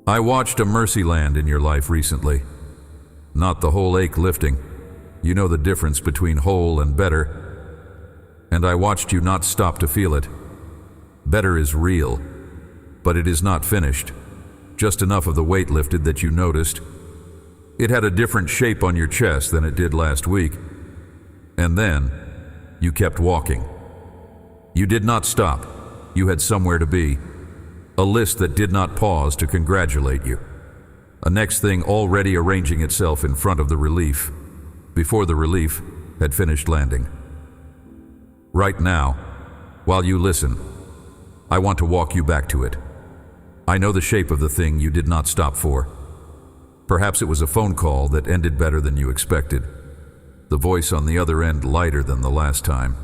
I watched a mercy land in your life recently. Not the whole ache lifting. You know the difference between whole and better. And I watched you not stop to feel it. Better is real, but it is not finished. Just enough of the weight lifted that you noticed. It had a different shape on your chest than it did last week. And then, you kept walking. You did not stop. You had somewhere to be. A list that did not pause to congratulate you. A next thing already arranging itself in front of the relief, before the relief had finished landing. Right now, while you listen, I want to walk you back to it. I know the shape of the thing you did not stop for. Perhaps it was a phone call that ended better than you expected. The voice on the other end lighter than the last time.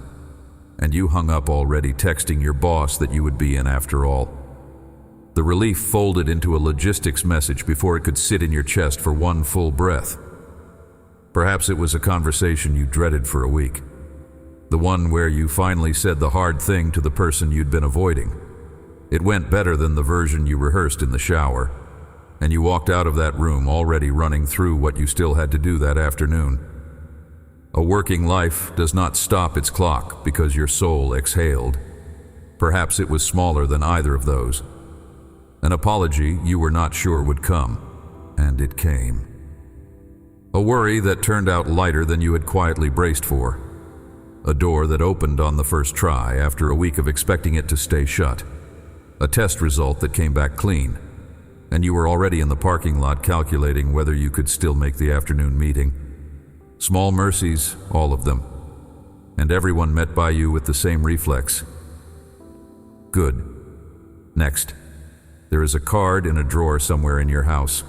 And you hung up already texting your boss that you would be in after all. The relief folded into a logistics message before it could sit in your chest for one full breath. Perhaps it was a conversation you dreaded for a week. The one where you finally said the hard thing to the person you'd been avoiding. It went better than the version you rehearsed in the shower, and you walked out of that room already running through what you still had to do that afternoon. A working life does not stop its clock because your soul exhaled. Perhaps it was smaller than either of those. An apology you were not sure would come, and it came. A worry that turned out lighter than you had quietly braced for. A door that opened on the first try after a week of expecting it to stay shut. A test result that came back clean, and you were already in the parking lot calculating whether you could still make the afternoon meeting. Small mercies, all of them, and everyone met by you with the same reflex. Good. Next. There is a card in a drawer somewhere in your house.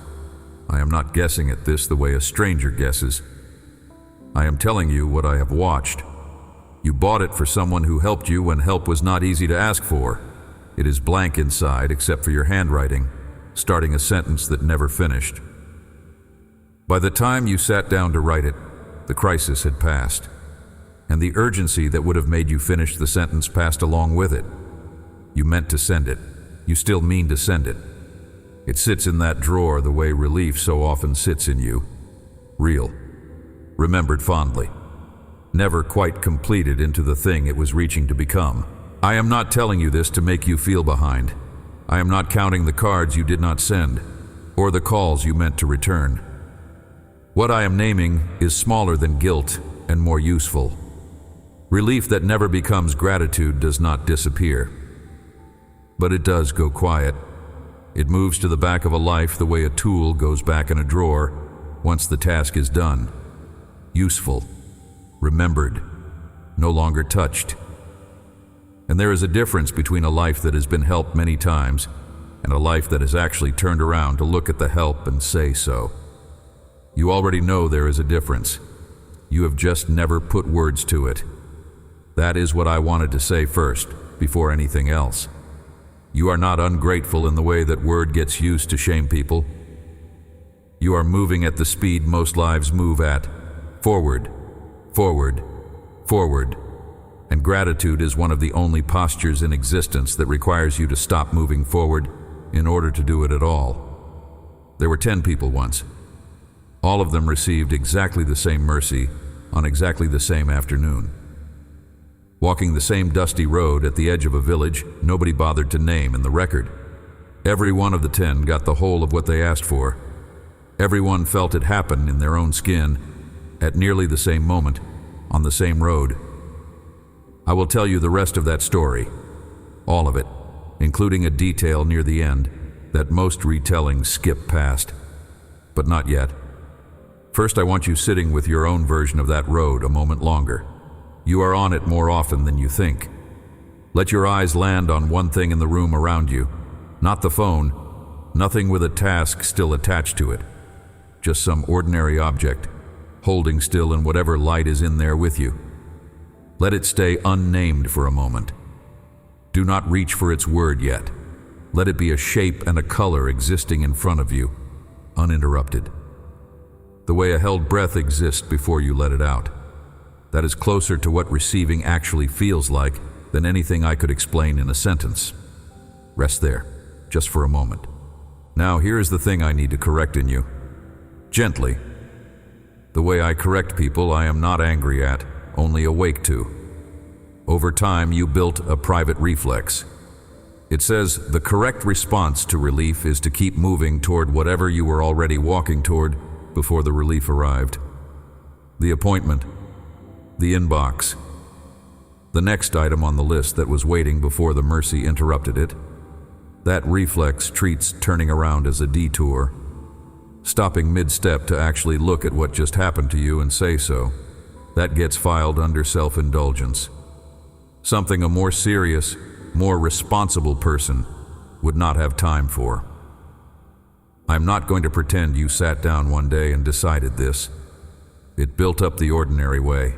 I am not guessing at this the way a stranger guesses. I am telling you what I have watched. You bought it for someone who helped you when help was not easy to ask for. It is blank inside except for your handwriting, starting a sentence that never finished. By the time you sat down to write it, the crisis had passed, and the urgency that would have made you finish the sentence passed along with it. You meant to send it. You still mean to send it. It sits in that drawer the way relief so often sits in you. Real. Remembered fondly. Never quite completed into the thing it was reaching to become. I am not telling you this to make you feel behind. I am not counting the cards you did not send, or the calls you meant to return. What I am naming is smaller than guilt and more useful. Relief that never becomes gratitude does not disappear. But it does go quiet. It moves to the back of a life the way a tool goes back in a drawer once the task is done. Useful. Remembered. No longer touched. And there is a difference between a life that has been helped many times and a life that has actually turned around to look at the help and say so. You already know there is a difference. You have just never put words to it. That is what I wanted to say first, before anything else. You are not ungrateful in the way that word gets used to shame people. You are moving at the speed most lives move at. Forward, forward, forward. And gratitude is one of the only postures in existence that requires you to stop moving forward in order to do it at all. There were 10 people once. All of them received exactly the same mercy on exactly the same afternoon. Walking the same dusty road at the edge of a village nobody bothered to name in the record. Every one of the 10 got the whole of what they asked for. Everyone felt it happen in their own skin, at nearly the same moment, on the same road. I will tell you the rest of that story, all of it, including a detail near the end that most retellings skip past. But not yet. First, I want you sitting with your own version of that road a moment longer. You are on it more often than you think. Let your eyes land on one thing in the room around you, not the phone, nothing with a task still attached to it. Just some ordinary object, holding still in whatever light is in there with you. Let it stay unnamed for a moment. Do not reach for its word yet. Let it be a shape and a color existing in front of you, uninterrupted. The way a held breath exists before you let it out. That is closer to what receiving actually feels like than anything I could explain in a sentence. Rest there, just for a moment. Now here is the thing I need to correct in you. Gently. The way I correct people I am not angry at, only awake to. Over time you built a private reflex. It says the correct response to relief is to keep moving toward whatever you were already walking toward before the relief arrived. The appointment, the inbox, the next item on the list that was waiting before the mercy interrupted it. That reflex treats turning around as a detour, stopping mid-step to actually look at what just happened to you and say so. That gets filed under self-indulgence. Something a more serious, more responsible person would not have time for. I'm not going to pretend you sat down one day and decided this. It built up the ordinary way.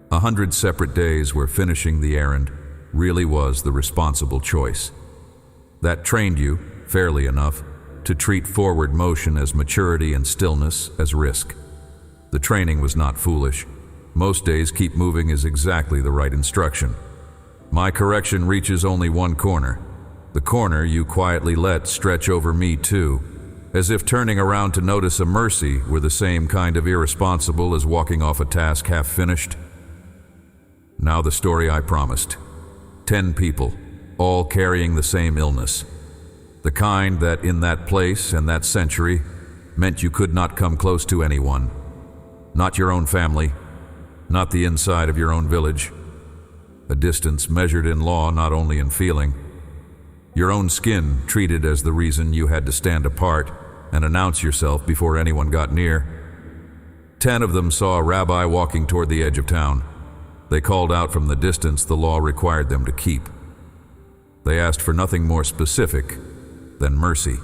100 separate days where finishing the errand really was the responsible choice. That trained you, fairly enough, to treat forward motion as maturity and stillness as risk. The training was not foolish. Most days keep moving is exactly the right instruction. My correction reaches only one corner. The corner you quietly let stretch over me too, as if turning around to notice a mercy were the same kind of irresponsible as walking off a task half finished. Now the story I promised. 10 people, all carrying the same illness. The kind that in that place and that century meant you could not come close to anyone. Not your own family, not the inside of your own village. A distance measured in law, not only in feeling. Your own skin treated as the reason you had to stand apart and announce yourself before anyone got near. 10 of them saw a rabbi walking toward the edge of town. They called out from the distance the law required them to keep. They asked for nothing more specific than mercy.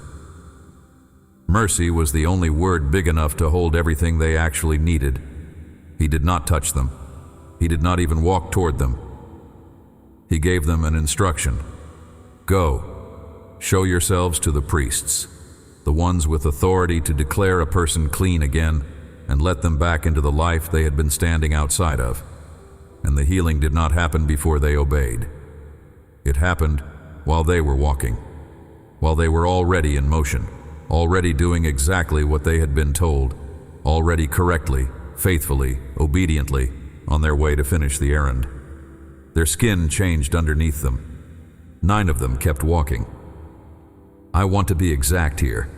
Mercy was the only word big enough to hold everything they actually needed. He did not touch them. He did not even walk toward them. He gave them an instruction. Go, show yourselves to the priests, the ones with authority to declare a person clean again and let them back into the life they had been standing outside of. And the healing did not happen before they obeyed. It happened while they were walking, while they were already in motion, already doing exactly what they had been told, already correctly, faithfully, obediently, on their way to finish the errand. Their skin changed underneath them. 9 of them kept walking. I want to be exact here.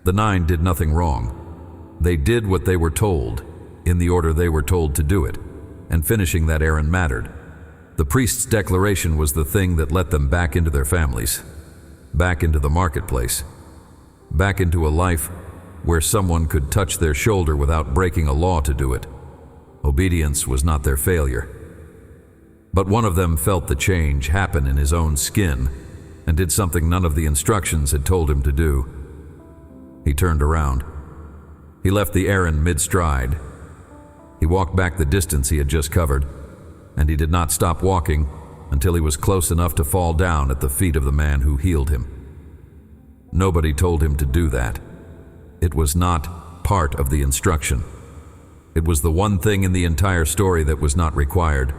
The 9 did nothing wrong. They did what they were told, in the order they were told to do it, and finishing that errand mattered. The priest's declaration was the thing that let them back into their families, back into the marketplace, back into a life where someone could touch their shoulder without breaking a law to do it. Obedience was not their failure. But one of them felt the change happen in his own skin and did something none of the instructions had told him to do. He turned around. He left the errand mid-stride. He walked back the distance he had just covered, and he did not stop walking until he was close enough to fall down at the feet of the man who healed him. Nobody told him to do that. It was not part of the instruction. It was the one thing in the entire story that was not required.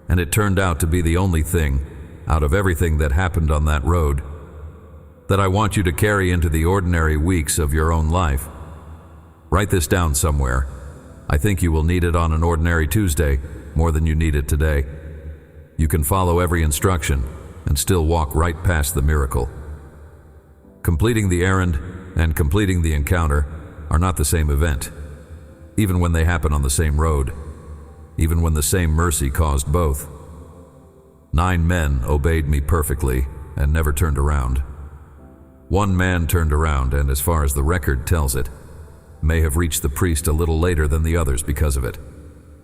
And it turned out to be the only thing, out of everything that happened on that road, that I want you to carry into the ordinary weeks of your own life. Write this down somewhere. I think you will need it on an ordinary Tuesday more than you need it today. You can follow every instruction and still walk right past the miracle. Completing the errand and completing the encounter are not the same event, even when they happen on the same road, even when the same mercy caused both. 9 men obeyed me perfectly and never turned around. 1 man turned around and, as far as the record tells it, may have reached the priest a little later than the others because of it.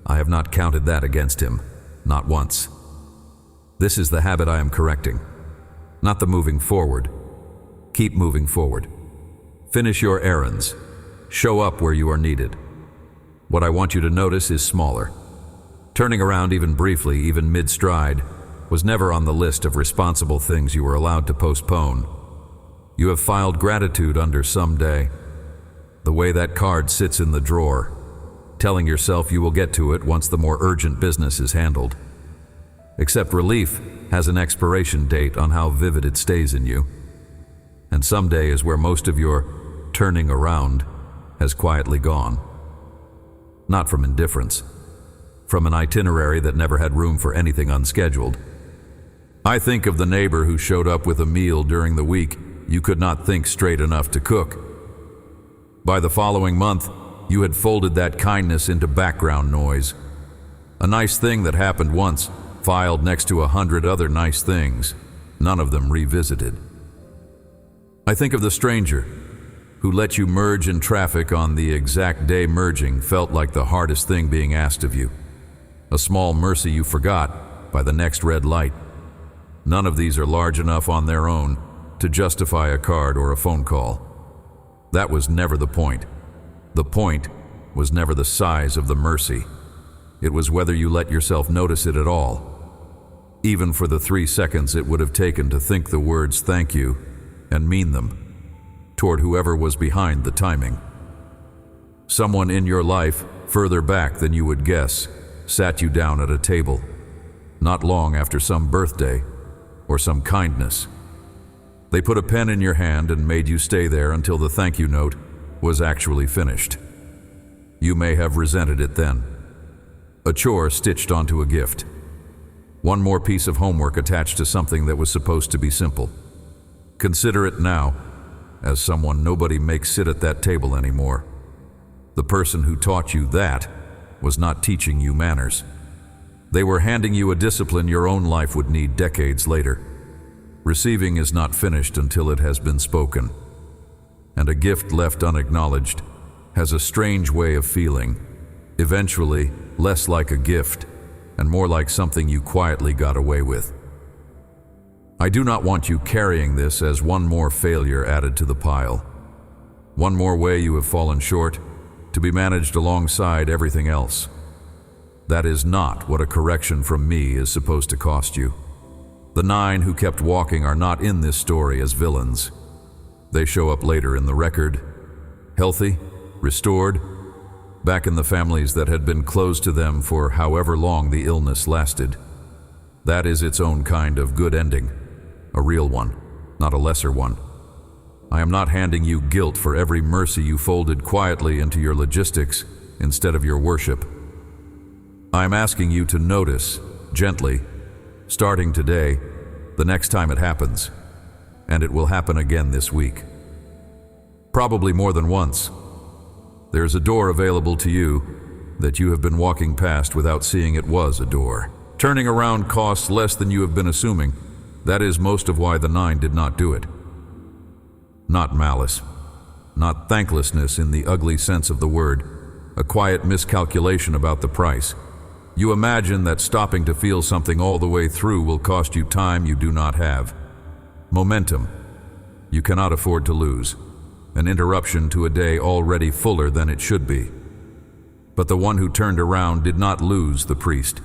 I have not counted that against him, not once. This is the habit I am correcting, not the moving forward. Keep moving forward. Finish your errands. Show up where you are needed. What I want you to notice is smaller. Turning around even briefly, even mid-stride, was never on the list of responsible things you were allowed to postpone. You have filed gratitude under someday. The way that card sits in the drawer, telling yourself you will get to it once the more urgent business is handled. Except relief has an expiration date on how vivid it stays in you. And someday is where most of your turning around has quietly gone. Not from indifference, from an itinerary that never had room for anything unscheduled. I think of the neighbor who showed up with a meal during the week you could not think straight enough to cook. By the following month, you had folded that kindness into background noise. A nice thing that happened once, filed next to 100 other nice things, none of them revisited. I think of the stranger who let you merge in traffic on the exact day merging felt like the hardest thing being asked of you. A small mercy you forgot by the next red light. None of these are large enough on their own to justify a card or a phone call. That was never the point. The point was never the size of the mercy. It was whether you let yourself notice it at all, even for the 3 seconds it would have taken to think the words thank you and mean them toward whoever was behind the timing. Someone in your life, further back than you would guess, sat you down at a table, not long after some birthday or some kindness. They put a pen in your hand and made you stay there until the thank you note was actually finished. You may have resented it then. A chore stitched onto a gift. One more piece of homework attached to something that was supposed to be simple. Consider it now as someone nobody makes sit at that table anymore. The person who taught you that was not teaching you manners. They were handing you a discipline your own life would need decades later. Receiving is not finished until it has been spoken. And a gift left unacknowledged has a strange way of feeling, eventually less like a gift and more like something you quietly got away with. I do not want you carrying this as one more failure added to the pile. One more way you have fallen short, to be managed alongside everything else. That is not what a correction from me is supposed to cost you. The 9 who kept walking are not in this story as villains. They show up later in the record, healthy, restored, back in the families that had been closed to them for however long the illness lasted. That is its own kind of good ending, a real one, not a lesser one. I am not handing you guilt for every mercy you folded quietly into your logistics instead of your worship. I am asking you to notice, gently, starting today, the next time it happens, and it will happen again this week. Probably more than once. There's a door available to you that you have been walking past without seeing it was a door. Turning around costs less than you have been assuming. That is most of why the 9 did not do it. Not malice, not thanklessness in the ugly sense of the word, a quiet miscalculation about the price. You imagine that stopping to feel something all the way through will cost you time you do not have. Momentum you cannot afford to lose, an interruption to a day already fuller than it should be. But the one who turned around did not lose the priest.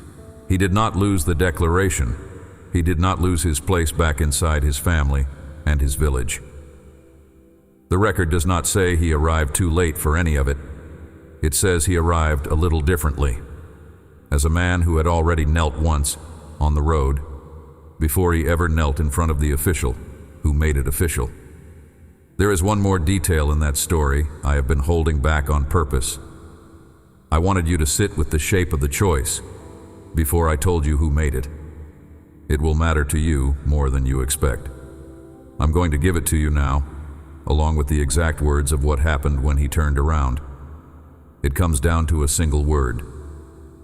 He did not lose the declaration. He did not lose his place back inside his family and his village. The record does not say he arrived too late for any of it. It says he arrived a little differently, as a man who had already knelt once on the road before he ever knelt in front of the official who made it official. There is one more detail in that story I have been holding back on purpose. I wanted you to sit with the shape of the choice before I told you who made it. It will matter to you more than you expect. I'm going to give it to you now, along with the exact words of what happened when he turned around. It comes down to a single word.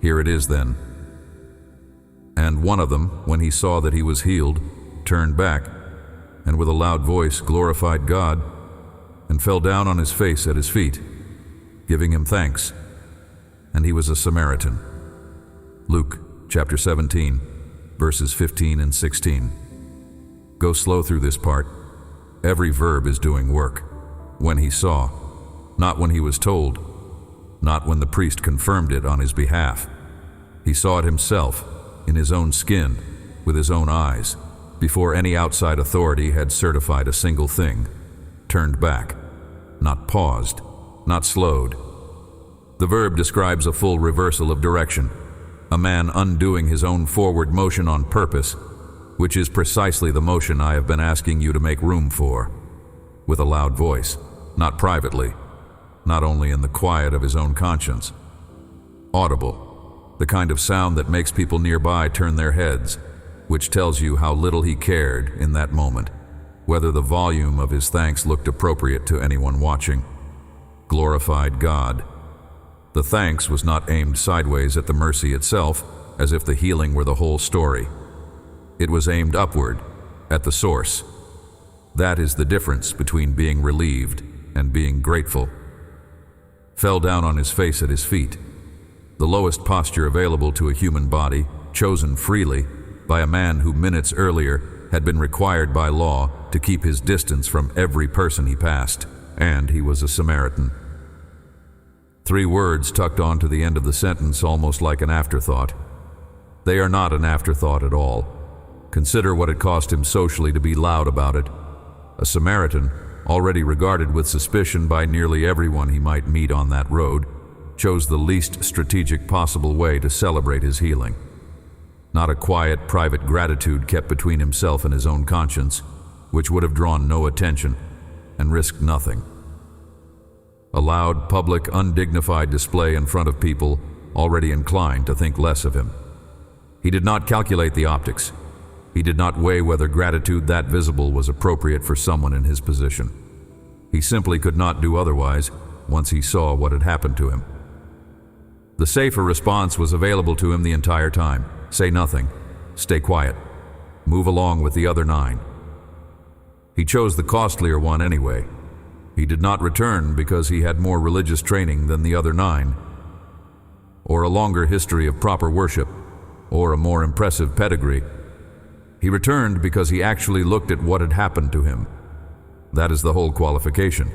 Here it is then. And one of them, when he saw that he was healed, turned back, and with a loud voice glorified God, and fell down on his face at his feet, giving him thanks. And he was a Samaritan. Luke chapter 17, verses 15 and 16. Go slow through this part. Every verb is doing work. When he saw, not when he was told, not when the priest confirmed it on his behalf. He saw it himself, in his own skin, with his own eyes, before any outside authority had certified a single thing. Turned back, not paused, not slowed. The verb describes a full reversal of direction, a man undoing his own forward motion on purpose, which is precisely the motion I have been asking you to make room for. with a loud voice, not privately, not only in the quiet of his own conscience. Audible, the kind of sound that makes people nearby turn their heads, which tells you how little he cared in that moment, whether the volume of his thanks looked appropriate to anyone watching. Glorified God. The thanks was not aimed sideways at the mercy itself, as if the healing were the whole story. It was aimed upward, at the source. That is the difference between being relieved and being grateful. Fell down on his face at his feet, the lowest posture available to a human body, chosen freely by a man who minutes earlier had been required by law to keep his distance from every person he passed, and he was a Samaritan. 3 words tucked onto the end of the sentence, almost like an afterthought. They are not an afterthought at all. Consider what it cost him socially to be loud about it. A Samaritan, already regarded with suspicion by nearly everyone he might meet on that road, chose the least strategic possible way to celebrate his healing. Not a quiet, private gratitude kept between himself and his own conscience, which would have drawn no attention and risked nothing. A loud, public, undignified display in front of people already inclined to think less of him. He did not calculate the optics. He did not weigh whether gratitude that visible was appropriate for someone in his position. He simply could not do otherwise once he saw what had happened to him. The safer response was available to him the entire time. Say nothing. Stay quiet. Move along with the other 9. He chose the costlier one anyway. He did not return because he had more religious training than the other 9, or a longer history of proper worship, or a more impressive pedigree. He returned because he actually looked at what had happened to him. That is the whole qualification.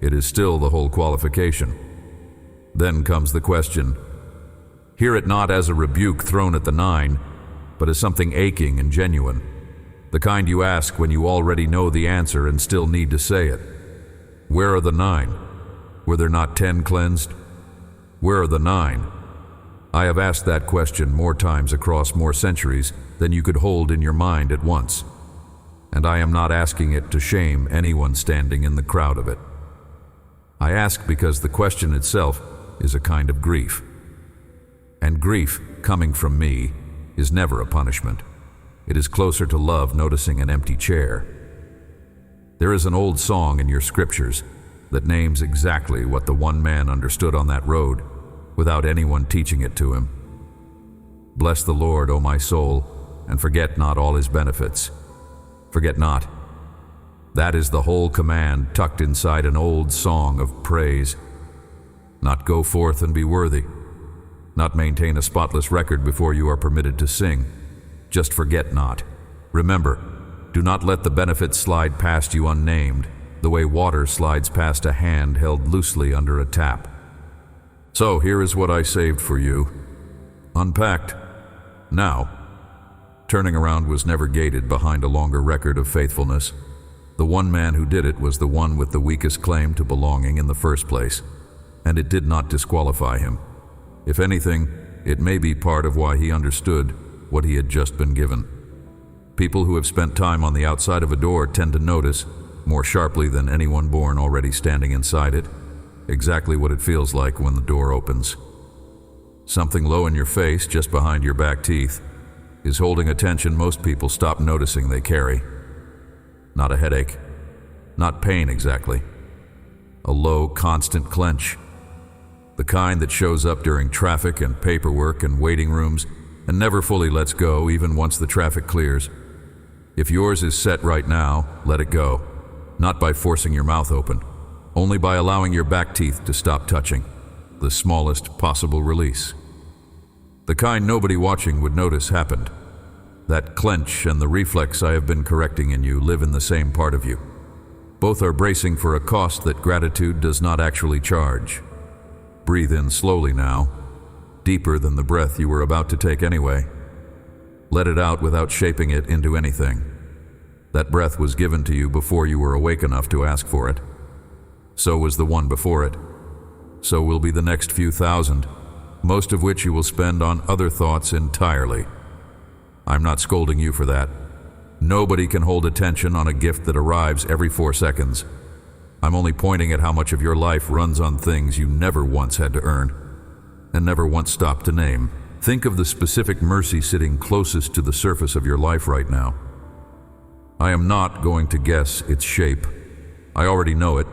It is still the whole qualification. Then comes the question. Hear it not as a rebuke thrown at the 9, but as something aching and genuine. The kind you ask when you already know the answer and still need to say it. Where are the 9? Were there not 10 cleansed? Where are the 9? I have asked that question more times across more centuries than you could hold in your mind at once, and I am not asking it to shame anyone standing in the crowd of it. I ask because the question itself is a kind of grief. And grief, coming from me, is never a punishment. It is closer to love noticing an empty chair. There is an old song in your scriptures that names exactly what the one man understood on that road without anyone teaching it to him. Bless the Lord, O my soul, and forget not all his benefits. Forget not. That is the whole command tucked inside an old song of praise. Not go forth and be worthy. Not maintain a spotless record before you are permitted to sing. Just forget not. Remember, do not let the benefits slide past you unnamed, the way water slides past a hand held loosely under a tap. So here is what I saved for you. Unpacked. Now. Turning around was never gated behind a longer record of faithfulness. The one man who did it was the one with the weakest claim to belonging in the first place, and it did not disqualify him. If anything, it may be part of why he understood what he had just been given. People who have spent time on the outside of a door tend to notice, more sharply than anyone born already standing inside it, exactly what it feels like when the door opens. Something low in your face, just behind your back teeth, is holding attention most people stop noticing they carry. Not a headache, not pain exactly. A low, constant clench. The kind that shows up during traffic and paperwork and waiting rooms and never fully lets go even once the traffic clears. If yours is set right now, let it go. Not by forcing your mouth open, only by allowing your back teeth to stop touching. The smallest possible release. The kind nobody watching would notice happened. That clench and the reflex I have been correcting in you live in the same part of you. Both are bracing for a cost that gratitude does not actually charge. Breathe in slowly now, deeper than the breath you were about to take anyway. Let it out without shaping it into anything. That breath was given to you before you were awake enough to ask for it. So was the one before it. So will be the next few thousand, most of which you will spend on other thoughts entirely. I'm not scolding you for that. Nobody can hold attention on a gift that arrives every 4 seconds. I'm only pointing at how much of your life runs on things you never once had to earn and never once stopped to name. Think of the specific mercy sitting closest to the surface of your life right now. I am not going to guess its shape. I already know it,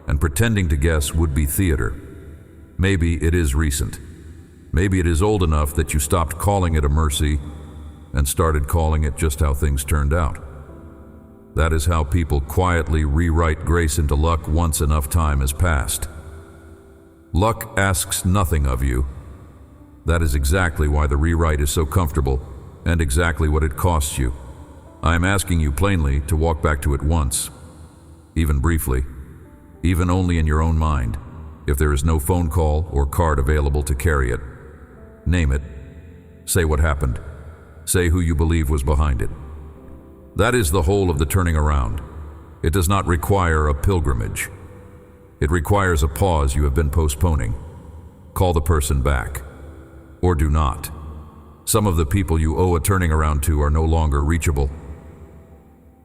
and pretending to guess would be theater. Maybe it is recent. Maybe it is old enough that you stopped calling it a mercy and started calling it just how things turned out. That is how people quietly rewrite grace into luck once enough time has passed. Luck asks nothing of you. That is exactly why the rewrite is so comfortable and exactly what it costs you. I am asking you plainly to walk back to it once, even briefly, even only in your own mind, if there is no phone call or card available to carry it. Name it. Say what happened. Say who you believe was behind it. That is the whole of the turning around. It does not require a pilgrimage. It requires a pause you have been postponing. Call the person back. Or do not. Some of the people you owe a turning around to are no longer reachable.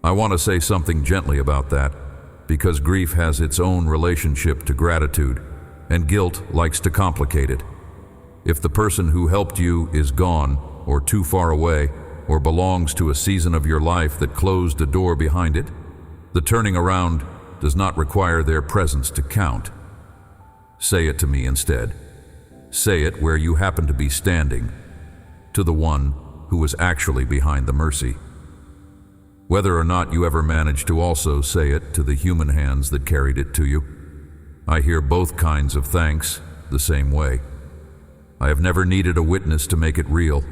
I want to say something gently about that, because grief has its own relationship to gratitude, and guilt likes to complicate it. If the person who helped you is gone, or too far away, or belongs to a season of your life that closed a door behind it, the turning around does not require their presence to count. Say it to me instead. Say it where you happen to be standing, to the one who was actually behind the mercy. Whether or not you ever managed to also say it to the human hands that carried it to you, I hear both kinds of thanks the same way. I have never needed a witness to make it real,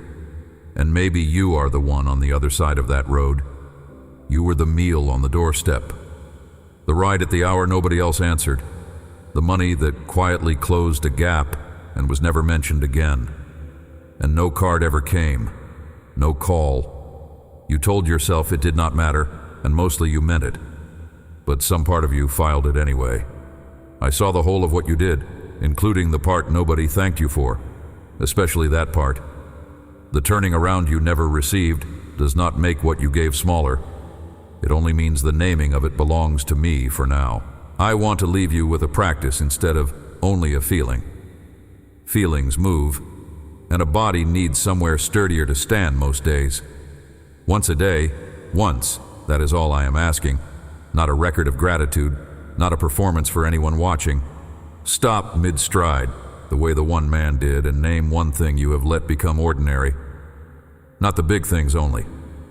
and maybe you are the one on the other side of that road. You were the meal on the doorstep, the ride at the hour nobody else answered, the money that quietly closed a gap and was never mentioned again, and no card ever came, no call. You told yourself it did not matter, and mostly you meant it, but some part of you filed it anyway. I saw the whole of what you did, including the part nobody thanked you for, especially that part. The turning around you never received does not make what you gave smaller. It only means the naming of it belongs to me for now. I want to leave you with a practice instead of only a feeling. Feelings move, and a body needs somewhere sturdier to stand most days. Once a day, once, that is all I am asking. Not a record of gratitude, not a performance for anyone watching. Stop mid-stride, the way the one man did, and name one thing you have let become ordinary. Not the big things only.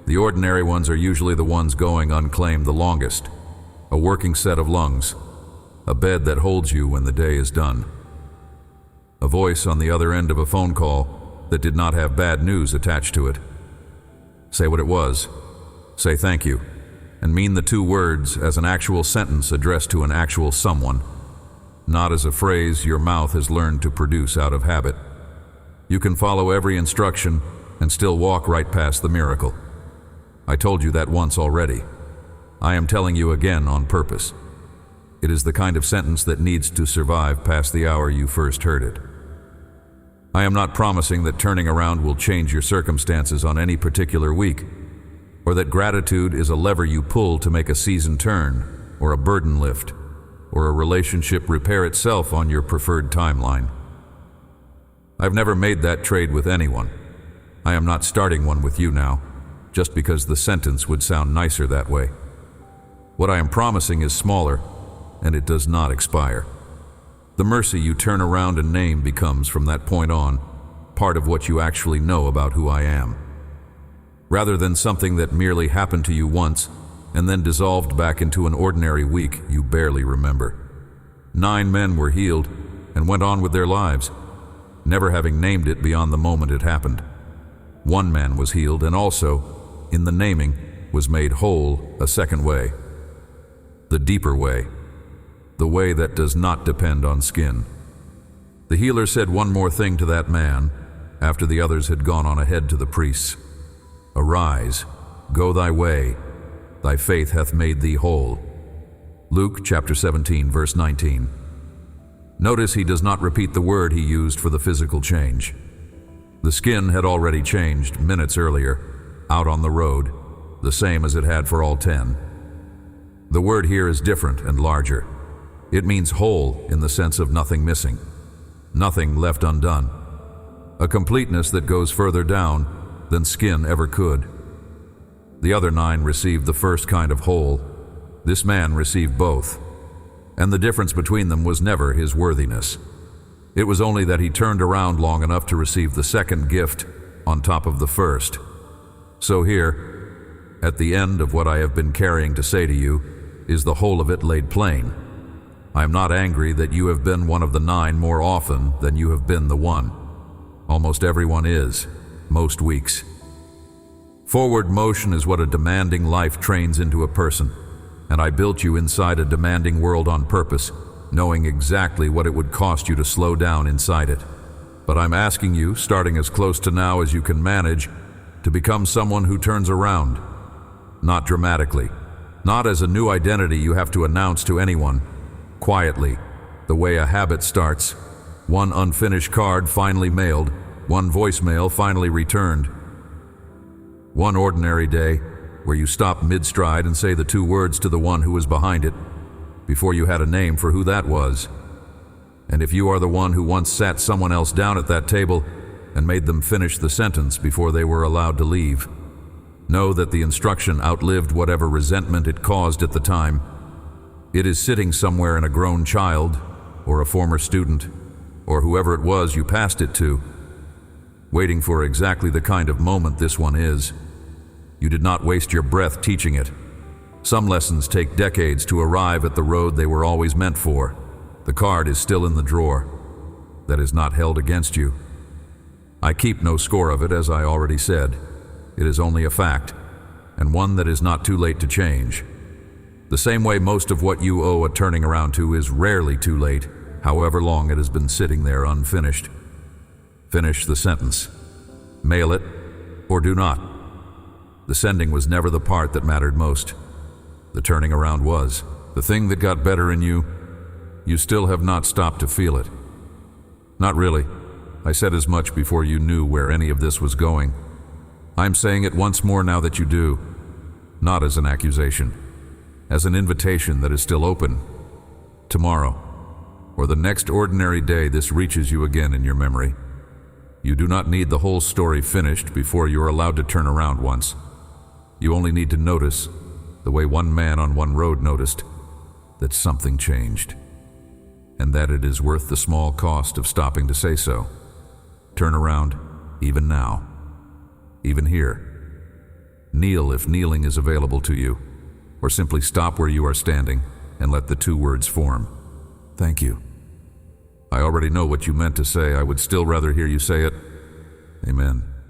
The ordinary ones are usually the ones going unclaimed the longest. A working set of lungs. A bed that holds you when the day is done. A voice on the other end of a phone call that did not have bad news attached to it. Say what it was. Say thank you, and mean the 2 words as an actual sentence addressed to an actual someone, not as a phrase your mouth has learned to produce out of habit. You can follow every instruction and still walk right past the miracle. I told you that once already. I am telling you again on purpose. It is the kind of sentence that needs to survive past the hour you first heard it. I am not promising that turning around will change your circumstances on any particular week, or that gratitude is a lever you pull to make a season turn, or a burden lift, or a relationship repair itself on your preferred timeline. I've never made that trade with anyone. I am not starting one with you now, just because the sentence would sound nicer that way. What I am promising is smaller, and it does not expire. The mercy you turn around and name becomes, from that point on, part of what you actually know about who I am. Rather than something that merely happened to you once and then dissolved back into an ordinary week you barely remember. 9 men were healed and went on with their lives, never having named it beyond the moment it happened. 1 man was healed and also, in the naming, was made whole a second way. The deeper way. The way that does not depend on skin. The healer said one more thing to that man, after the others had gone on ahead to the priests. Arise, go thy way, thy faith hath made thee whole. Luke chapter 17, verse 19. Notice he does not repeat the word he used for the physical change. The skin had already changed minutes earlier, out on the road. the same as it had for all 10. The word here is different and larger. It means whole in the sense of nothing missing, nothing left undone, a completeness that goes further down than skin ever could. The other 9 received the first kind of whole. This man received both, and the difference between them was never his worthiness. It was only that he turned around long enough to receive the second gift on top of the first. So here, at the end of what I have been carrying to say to you, is the whole of it laid plain. I am not angry that you have been one of the 9 more often than you have been the one. Almost everyone is, most weeks. Forward motion is what a demanding life trains into a person, and I built you inside a demanding world on purpose, knowing exactly what it would cost you to slow down inside it. But I'm asking you, starting as close to now as you can manage, to become someone who turns around. Not dramatically, not as a new identity you have to announce to anyone. Quietly, the way a habit starts, one unfinished card finally mailed, one voicemail finally returned. One ordinary day where you stop mid-stride and say the 2 words to the one who was behind it, before you had a name for who that was. And if you are the one who once sat someone else down at that table and made them finish the sentence before they were allowed to leave, know that the instruction outlived whatever resentment it caused at the time. It is sitting somewhere in a grown child, or a former student, or whoever it was you passed it to, waiting for exactly the kind of moment this one is. You did not waste your breath teaching it. Some lessons take decades to arrive at the road they were always meant for. The card is still in the drawer. That is not held against you. I keep no score of it, as I already said. It is only a fact, and one that is not too late to change. The same way most of what you owe a turning around to is rarely too late, however long it has been sitting there unfinished. Finish the sentence. Mail it, or do not. The sending was never the part that mattered most. The turning around was. The thing that got better in you, you still have not stopped to feel it. Not really. I said as much before you knew where any of this was going. I'm saying it once more now that you do. Not as an accusation. As an invitation that is still open. Tomorrow, or the next ordinary day this reaches you again in your memory. You do not need the whole story finished before you are allowed to turn around once. You only need to notice, the way one man on one road noticed, that something changed, and that it is worth the small cost of stopping to say so. Turn around, even now, even here. Kneel if kneeling is available to you, or simply stop where you are standing and let the 2 words form. Thank you. I already know what you meant to say. I would still rather hear you say it. Amen.